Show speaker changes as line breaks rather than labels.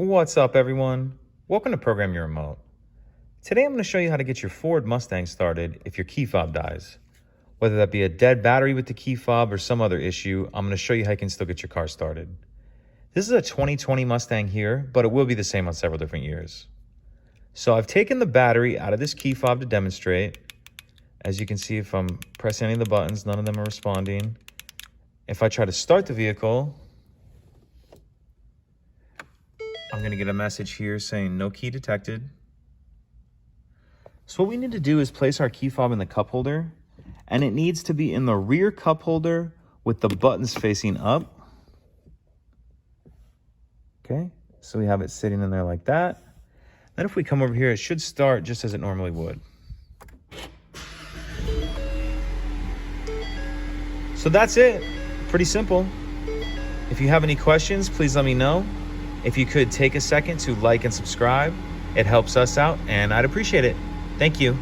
What's up, everyone? Welcome to Program Your Remote. Today I'm going to show you how to get your Ford Mustang started if your key fob dies. Whether that be a dead battery with the key fob or some other issue, I'm going to show you how you can still get your car started. This is a 2020 Mustang here, but it will be the same on several different years. So I've taken the battery out of this key fob to demonstrate. As you can see, if I'm pressing any of the buttons, none of them are responding. If I try to start the vehicle, I'm going to get a message here saying no key detected. So what we need to do is place our key fob in the cup holder, and it needs to be in the rear cup holder with the buttons facing up. Okay, so we have it sitting in there like that. Then if we come over here, it should start just as it normally would. So that's it. Pretty simple. If you have any questions, please let me know. If you could take a second to like and subscribe, it helps us out and I'd appreciate it. Thank you.